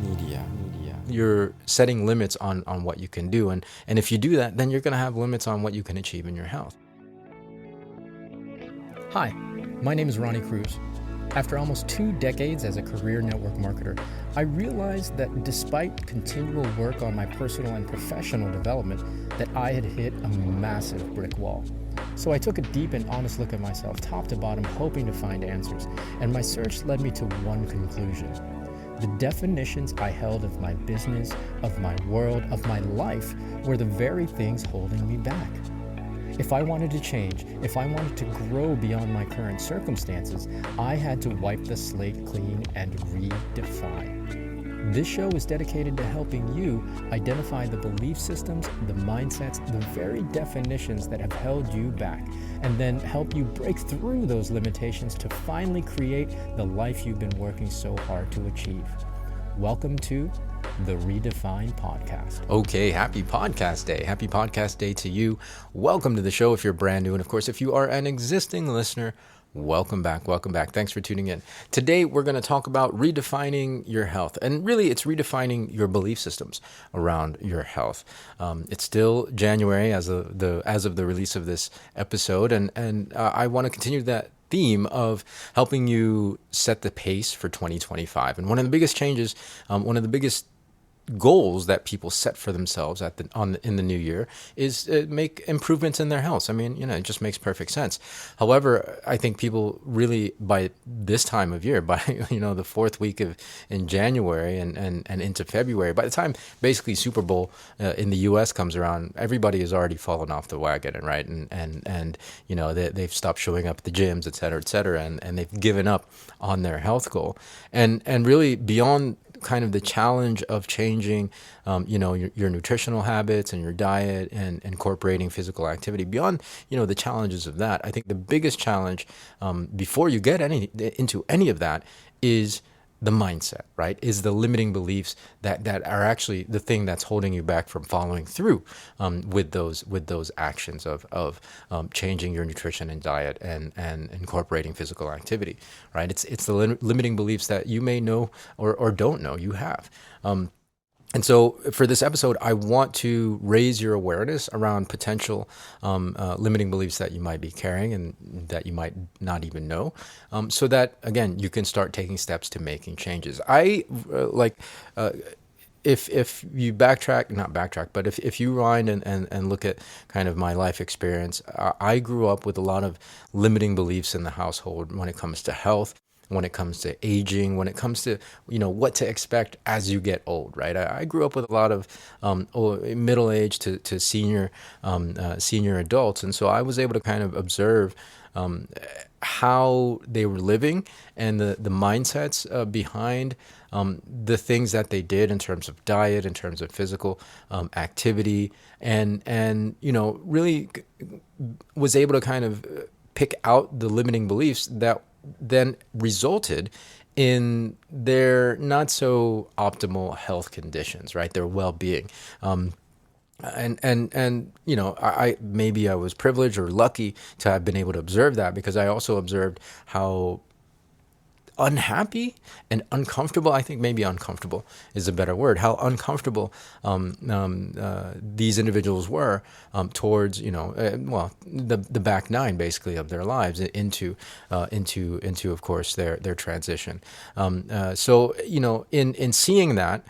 Media. You're setting limits on what you can do. And if you do that, then you're going to have limits on what you can achieve in your health. Hi, my name is Ronnie Cruz. After almost 2 decades as a career network marketer, I realized that despite continual work on my personal and professional development, that I had hit a massive brick wall. So I took a deep and honest look at myself, top to bottom, hoping to find answers. And my search led me to one conclusion. The definitions I held of my business, of my world, of my life were the very things holding me back. If I wanted to change, if I wanted to grow beyond my current circumstances, I had to wipe the slate clean and redefine. This show is dedicated to helping you identify the belief systems, the mindsets, the very definitions that have held you back, and then help you break through those limitations to finally create the life you've been working so hard to achieve. Welcome to the Redefine Podcast. Okay, happy podcast day. Happy podcast day to you. Welcome to the show if you're brand new. And of course, if you are an existing listener, welcome back. Welcome back. Thanks for tuning in. Today, we're going to talk about redefining your health. And really, it's redefining your belief systems around your health. It's still January as of the release of this episode. And I want to continue that theme of helping you set the pace for 2025. And one of the biggest changes, one of the biggest goals that people set for themselves in the new year is make improvements in their health. I mean, it just makes perfect sense. However, I think people really, by this time of year, by the fourth week in January and into February, by the time basically Super Bowl in the U.S. comes around, everybody has already fallen off the wagon, right? And they've stopped showing up at the gyms, et cetera, and they've given up on their health goal. And really beyond kind of the challenge of changing, your nutritional habits and your diet and incorporating physical activity. Beyond, the challenges of that, I think the biggest challenge before you get into any of that is the mindset, right? Is the limiting beliefs that are actually the thing that's holding you back from following through with those actions of changing your nutrition and diet and incorporating physical activity, right? It's the limiting beliefs that you may know or don't know you have. And so for this episode, I want to raise your awareness around potential limiting beliefs that you might be carrying and that you might not even know, so that, again, you can start taking steps to making changes. If you not backtrack, but if you rewind and look at kind of my life experience, I grew up with a lot of limiting beliefs in the household when it comes to health, when it comes to aging, when it comes to, what to expect as you get old, right? I grew up with a lot of middle-aged to senior adults. And so I was able to kind of observe how they were living and the mindsets behind the things that they did in terms of diet, in terms of physical activity, and really was able to kind of pick out the limiting beliefs that then resulted in their not so optimal health conditions, right? Their well-being. Maybe I was privileged or lucky to have been able to observe that, because I also observed how unhappy and uncomfortable, I think maybe uncomfortable is a better word, how uncomfortable these individuals were towards, the back nine basically of their lives into of course their transition. So in seeing that,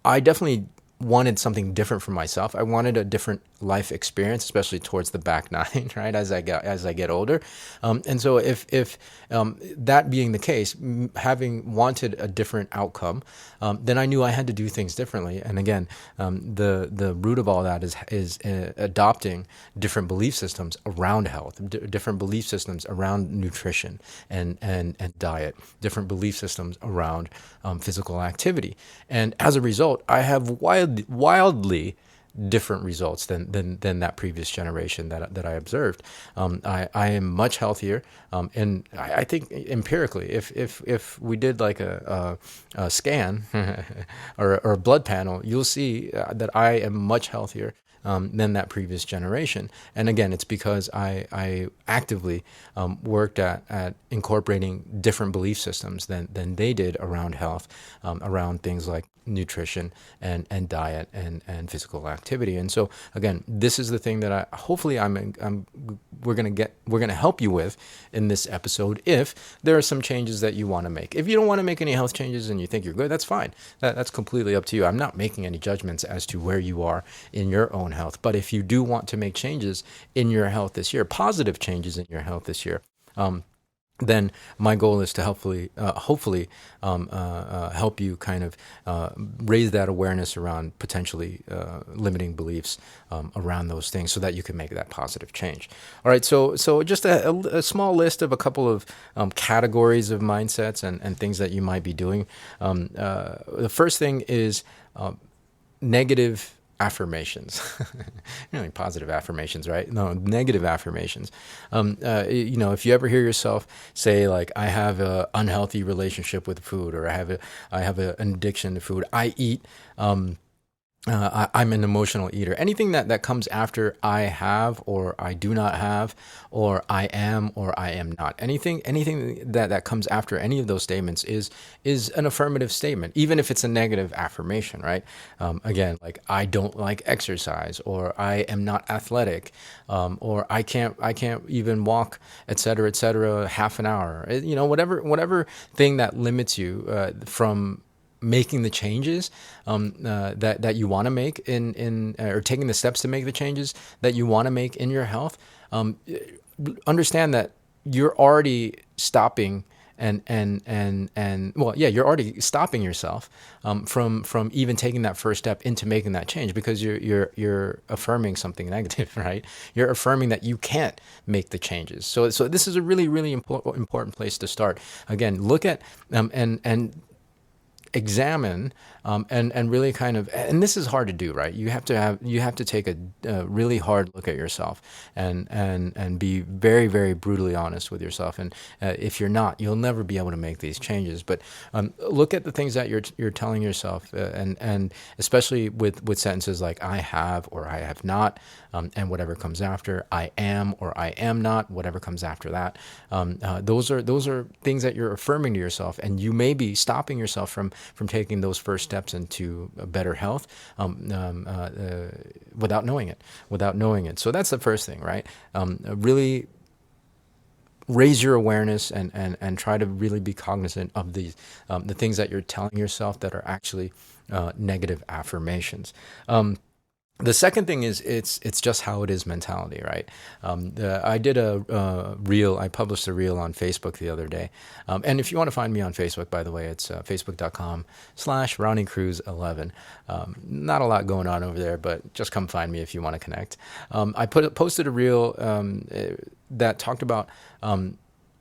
I definitely wanted something different for myself. I wanted a different life experience, especially towards the back nine, right? As I get older, and so if that being the case, having wanted a different outcome, then I knew I had to do things differently. And again, the root of all that is adopting different belief systems around health, different belief systems around nutrition and diet, different belief systems around physical activity. And as a result, I have wildly different results than that previous generation that I observed. I am much healthier, and I think empirically, if we did like a scan or a blood panel, you'll see that I am much healthier than that previous generation. And again, it's because I actively worked at incorporating different belief systems than they did around health, around things like nutrition and diet and physical activity. And so again, this is the thing that we're gonna help you with in this episode. If there are some changes that you want to make, if you don't want to make any health changes and you think you're good, that's fine. That's completely up to you. I'm not making any judgments as to where you are in your own health. But if you do want to make changes in your health this year, positive changes in your health this year, then my goal is to hopefully help you kind of raise that awareness around potentially limiting beliefs around those things, so that you can make that positive change. All right, so just a small list of a couple of categories of mindsets and things that you might be doing. The first thing is negative affirmations. Positive affirmations, right? No, negative affirmations. If you ever hear yourself say like, I have an unhealthy relationship with food, or I have an addiction to food, I eat, I'm an emotional eater. Anything that comes after I have, or I do not have, or I am, or I am not. Anything that comes after any of those statements is an affirmative statement, even if it's a negative affirmation, right? Again, like, I don't like exercise, or I am not athletic, or I can't even walk, et cetera, half an hour. Whatever thing that limits you from making the changes that you want to make or taking the steps to make the changes that you want to make in your health. Understand that you're already stopping you're already stopping yourself from even taking that first step into making that change, because you're affirming something negative, right? You're affirming that you can't make the changes. So this is a really, really important place to start. Again, look at and examine and really kind of, and this is hard to do, right? You have to take a really hard look at yourself and be very, very brutally honest with yourself. And if you're not, you'll never be able to make these changes. But look at the things that you're telling yourself, and especially with sentences like I have or I have not, and whatever comes after, I am or I am not, whatever comes after that. Those are things that you're affirming to yourself, and you may be stopping yourself from taking those first steps into a better health without knowing it. So that's the first thing, right? Really raise your awareness and try to really be cognizant of the things that you're telling yourself that are actually negative affirmations. The second thing is it's just how it is mentality, right? I did I published a reel on Facebook the other day. And if you want to find me on Facebook, by the way, it's facebook.com/RonnieCruz11. Not a lot going on over there, but just come find me if you want to connect. I posted a reel that talked about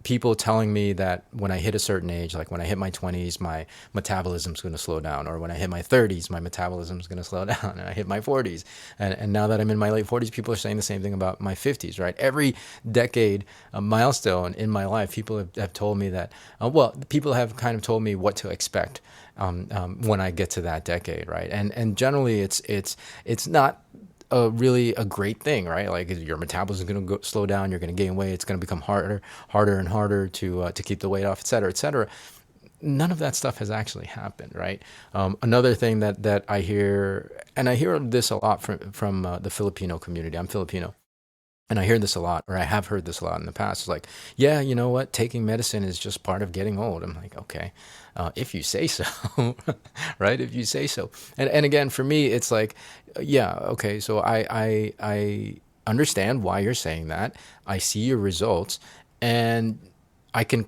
people telling me that when I hit a certain age, like when I hit my 20s, my metabolism's going to slow down, or when I hit my 30s, my metabolism's going to slow down, and I hit my 40s. And now that I'm in my late 40s, people are saying the same thing about my 50s, right? Every decade milestone in my life, people have told me that, people have kind of told me what to expect when I get to that decade, right? And generally it's not really a great thing, right? Like, your metabolism is going to slow down, you're going to gain weight, it's going to become harder and harder to keep the weight off, et cetera, et cetera. None of that stuff has actually happened, right? Another thing that I hear, and I hear this a lot from the Filipino community. I'm Filipino. And I hear this a lot, or I have heard this a lot in the past. It's like, yeah, you know what? Taking medicine is just part of getting old. I'm like, okay, if you say so, right? If you say so. And again, for me, it's like, yeah, okay, so I understand why you're saying that. I see your results, and I can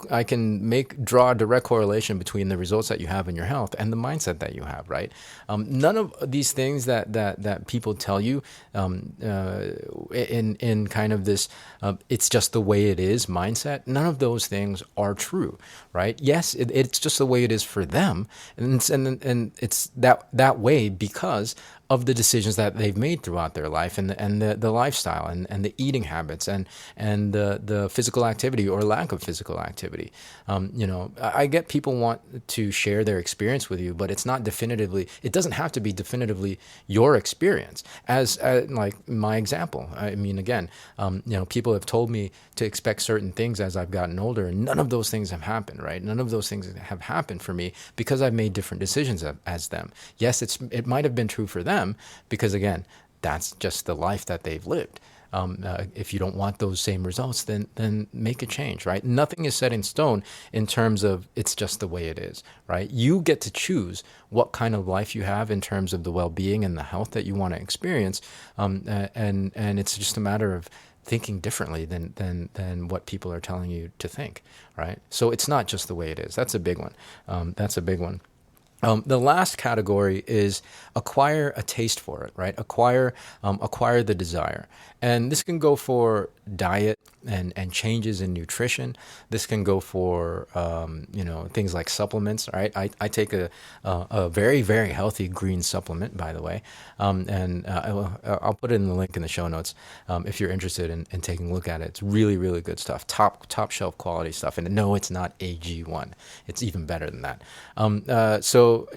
draw a direct correlation between the results that you have in your health and the mindset that you have, right? None of these things that people tell you in kind of this it's just the way it is mindset, none of those things are true, right? Yes, it's just the way it is for them, and it's that way because of the decisions that they've made throughout their life, and the lifestyle, and the eating habits, and the physical activity or lack of physical activity. I get people want to share their experience with you, but it's not definitively, it doesn't have to be definitively your experience. As like my example, I mean, again, people have told me to expect certain things as I've gotten older, and none of those things have happened, right? None of those things have happened for me because I've made different decisions as them. Yes, it might have been true for them because, again, that's just the life that they've lived. If you don't want those same results, then make a change, right? Nothing is set in stone in terms of it's just the way it is, right? You get to choose what kind of life you have in terms of the well-being and the health that you want to experience, and it's just a matter of thinking differently than what people are telling you to think, right? So it's not just the way it is. That's a big one. That's a big one. The last category is acquire a taste for it, right? Acquire the desire. And this can go for diet and changes in nutrition. This can go for, things like supplements, right? I take a very, very healthy green supplement, by the way. And I'll put it in the link in the show notes if you're interested in taking a look at it. It's really, really good stuff. Top shelf quality stuff. And no, it's not AG1. It's even better than that. So,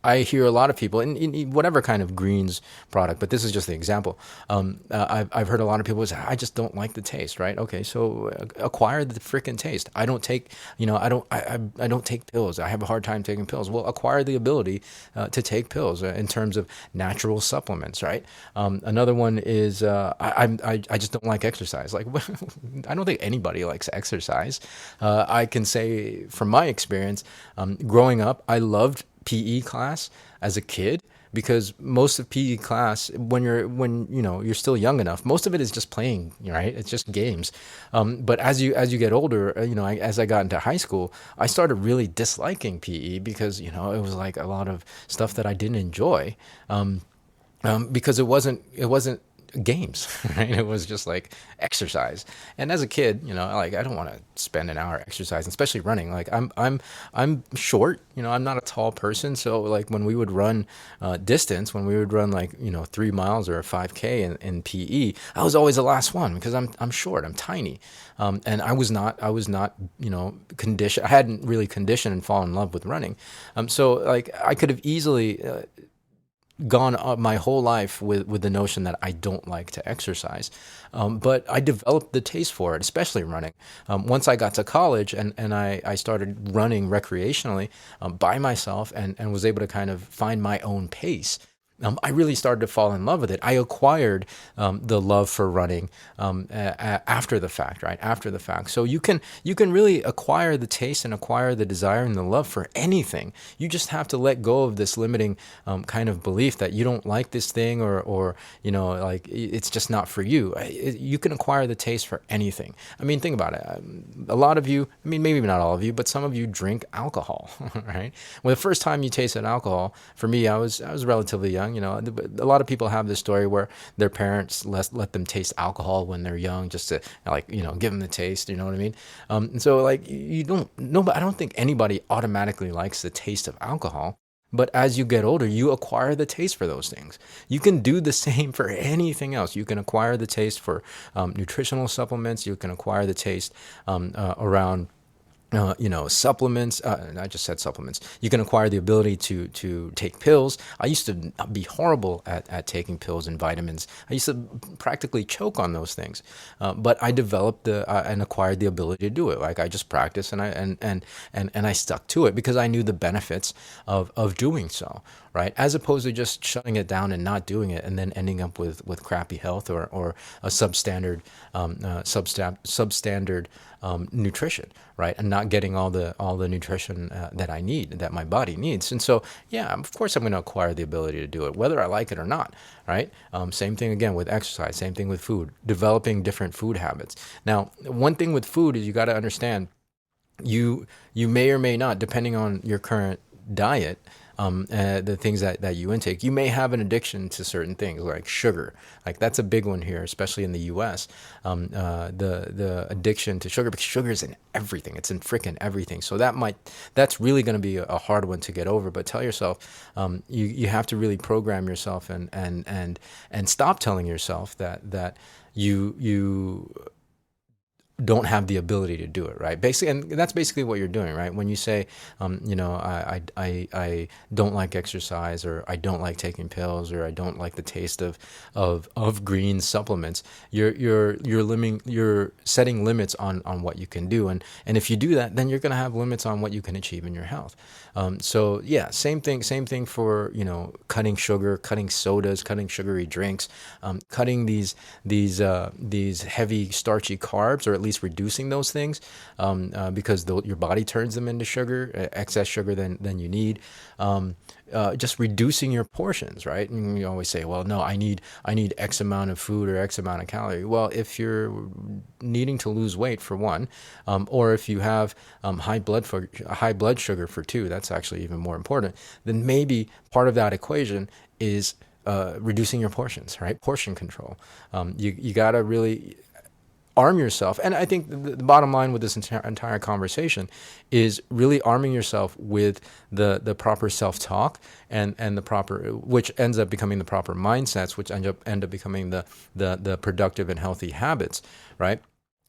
I hear a lot of people in whatever kind of greens product, but this is just the example. I've heard a lot of people say, I just don't like the taste, right? Okay, so acquire the freaking taste. I don't take, I don't take pills. I have a hard time taking pills. Well, acquire the ability to take pills in terms of natural supplements, right? Another one is I just don't like exercise. Like, I don't think anybody likes exercise. I can say from my experience, growing up, I loved PE class as a kid because most of PE class, when you're still young enough, most of it is just playing, right? It's just games. But as you get older, as I got into high school, I started really disliking PE because it was like a lot of stuff that I didn't enjoy, because it wasn't games, right? It was just like exercise. And as a kid, I don't want to spend an hour exercising, especially running. Like I'm short, I'm not a tall person. So like when we would run distance, when we would run 3 miles or a 5K in PE, I was always the last one because I'm short, I'm tiny. And I was not, conditioned. I hadn't really conditioned and fallen in love with running. So like I could have easily gone my whole life with the notion that I don't like to exercise. But I developed the taste for it, especially running. Once I got to college and I started running recreationally by myself and was able to kind of find my own pace, I really started to fall in love with it. I acquired the love for running after the fact, right? After the fact. So you can really acquire the taste and acquire the desire and the love for anything. You just have to let go of this limiting kind of belief that you don't like this thing or like it's just not for you. You can acquire the taste for anything. I mean, think about it. A lot of you, I mean, maybe not all of you, but some of you drink alcohol, right? Well, the first time you tasted alcohol, for me, I was relatively young. A lot of people have this story where their parents let them taste alcohol when they're young, just to give them the taste. You know what I mean? And so like I don't think anybody automatically likes the taste of alcohol. But as you get older, you acquire the taste for those things. You can do the same for anything else. You can acquire the taste for nutritional supplements. You can acquire the taste around supplements. I just said supplements. You can acquire the ability to take pills. I used to be horrible at taking pills and vitamins. I used to practically choke on those things. But I developed and acquired the ability to do it. Like I just practiced and I stuck to it because I knew the benefits of doing so. Right, as opposed to just shutting it down and not doing it, and then ending up with crappy health or a substandard nutrition, right, and not getting all the nutrition that I need, that my body needs. And so, yeah, of course, I'm going to acquire the ability to do it, whether I like it or not. Right, same thing again with exercise, same thing with food, developing different food habits. Now, one thing with food is you got to understand, you may or may not, depending on your current diet, the things that you intake. You may have an addiction to certain things like sugar. Like that's a big one here, especially in the U.S. The addiction to sugar, because sugar is in everything. It's in freaking everything. So that's really going to be a hard one to get over. But tell yourself, you have to really program yourself and stop telling yourself that you don't have the ability to do it, right? Basically, and that's basically what you're doing, right? When you say, I don't like exercise, or I don't like taking pills, or I don't like the taste of green supplements, you're setting limits on what you can do, and if you do that, then you're going to have limits on what you can achieve in your health. So yeah, same thing for cutting sugar, cutting sodas, cutting sugary drinks, cutting these heavy starchy carbs, or at least reducing those things, because your body turns them into sugar, excess sugar than you need. Just reducing your portions, right? And you always say, well, no, I need X amount of food or X amount of calorie. Well, if you're needing to lose weight for one, or if you have high blood sugar for two, that's actually even more important. Then maybe part of that equation is reducing your portions, right? Portion control. You gotta really arm yourself. And I think the bottom line with this entire conversation is really arming yourself with the proper self-talk and the proper, which ends up becoming the proper mindsets, which end up becoming the productive and healthy habits, right?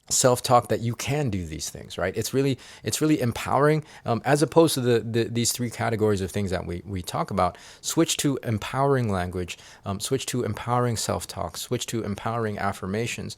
Self-talk that you can do these things, right? It's really empowering, as opposed to these three categories of things that we talk about. Switch to empowering language, switch to empowering self-talk, switch to empowering affirmations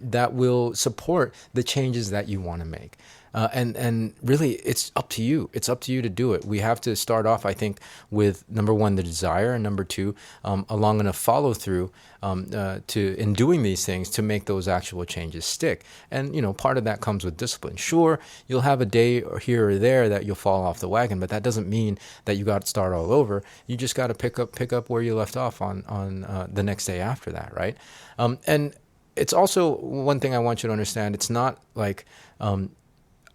that will support the changes that you want to make. And really, it's up to you. It's up to you to do it. We have to start off, I think, with number one, the desire, and number two, a long enough follow through in doing these things to make those actual changes stick. And part of that comes with discipline. Sure, you'll have a day or here or there that you'll fall off the wagon, but that doesn't mean that you got to start all over. You just got to pick up where you left off on the next day after that, right? And it's also one thing I want you to understand. It's not like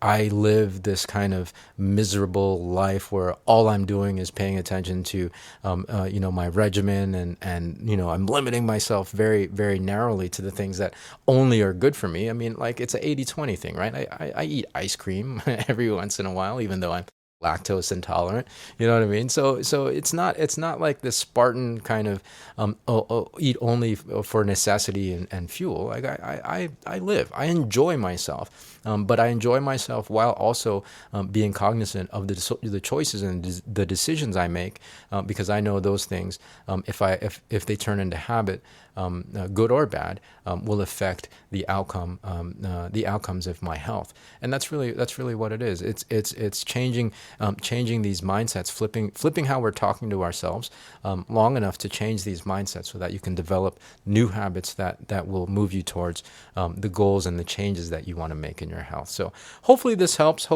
I live this kind of miserable life where all I'm doing is paying attention to, my regimen, and I'm limiting myself very, very narrowly to the things that only are good for me. I mean, like, it's an 80-20 thing, right? I eat ice cream every once in a while, even though I'm lactose intolerant, you know what I mean? So it's not like this Spartan kind of eat only for necessity and fuel. Like I I enjoy myself, but I enjoy myself while also being cognizant of the choices and the decisions I make, because I know those things, if they turn into habit, good or bad, will affect the outcomes of my health. And that's really what it is. It's changing these mindsets, flipping how we're talking to ourselves long enough to change these mindsets so that you can develop new habits that will move you towards the goals and the changes that you want to make in your health. So hopefully this helps.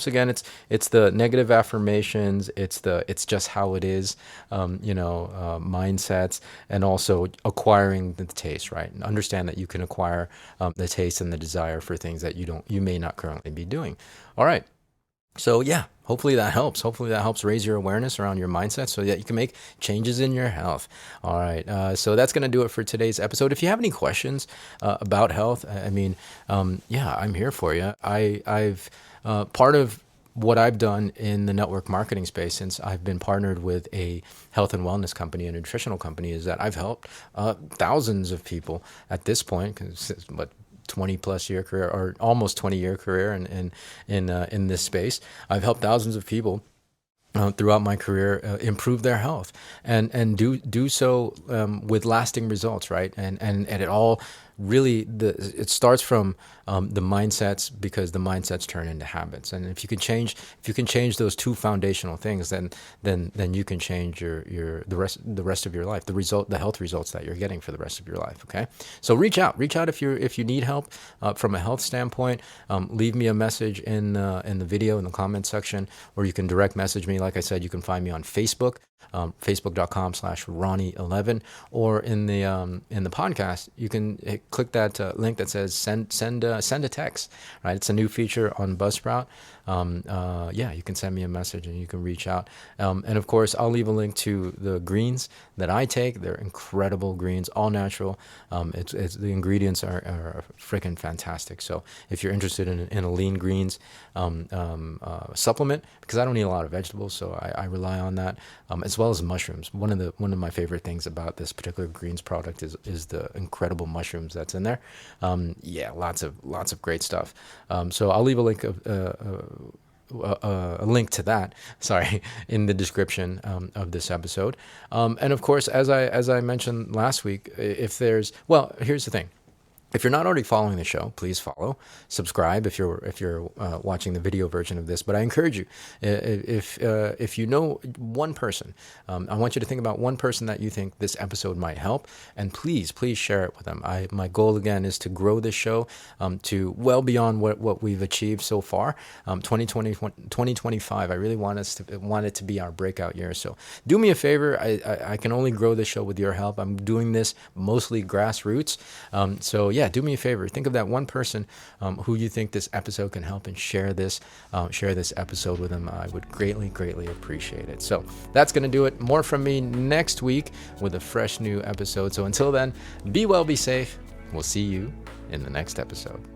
Again, it's the negative affirmations, it's just how it is, mindsets, and also acquiring the taste, right? And understand that you can acquire the taste and the desire for things that you may not currently be doing. All right. So yeah, hopefully that helps. Hopefully that helps raise your awareness around your mindset so that you can make changes in your health. All right. So that's going to do it for today's episode. If you have any questions about health, I'm here for you. I've part of what I've done in the network marketing space, since I've been partnered with a health and wellness company, a nutritional company, is that I've helped thousands of people at this point, 20 plus year career, or almost 20-year career in this space. I've helped thousands of people throughout my career improve their health and do so with lasting results, right? And it all really it starts from the mindsets, because the mindsets turn into habits. And if you can change those two foundational things, then you can change the rest of your life, the health results that you're getting for the rest of your life. Okay, so reach out if you need help from a health standpoint. Leave me a message in the video in the comment section, or you can direct message me. Like I said, you can find me on Facebook. Facebook.com/Ronnie11, or in the podcast, you can click that link that says send a text, right? It's a new feature on Buzzsprout. yeah, you can send me a message and you can reach out. And of course, I'll leave a link to the greens that I take. They're incredible greens, all natural. The ingredients are freaking fantastic. So if you're interested in a lean greens supplement, because I don't eat a lot of vegetables, so I rely on that, as well as mushrooms. One of my favorite things about this particular greens product is the incredible mushrooms that's in there. Yeah, lots of great stuff. So I'll leave a link a link to that, in the description of this episode. And of course, as I mentioned last week, here's the thing. If you're not already following the show, please follow, subscribe if you're watching the video version of this. But I encourage you, if you know one person, I want you to think about one person that you think this episode might help, and please share it with them. My goal again is to grow this show to well beyond what we've achieved so far. 2025, I really want it to be our breakout year. So do me a favor. I can only grow this show with your help. I'm doing this mostly grassroots. So yeah, do me a favor. Think of that one person who you think this episode can help, and share this episode with them. I would greatly appreciate it. So that's going to do it. More from me next week with a fresh new episode. So until then, be well, be safe. We'll see you in the next episode.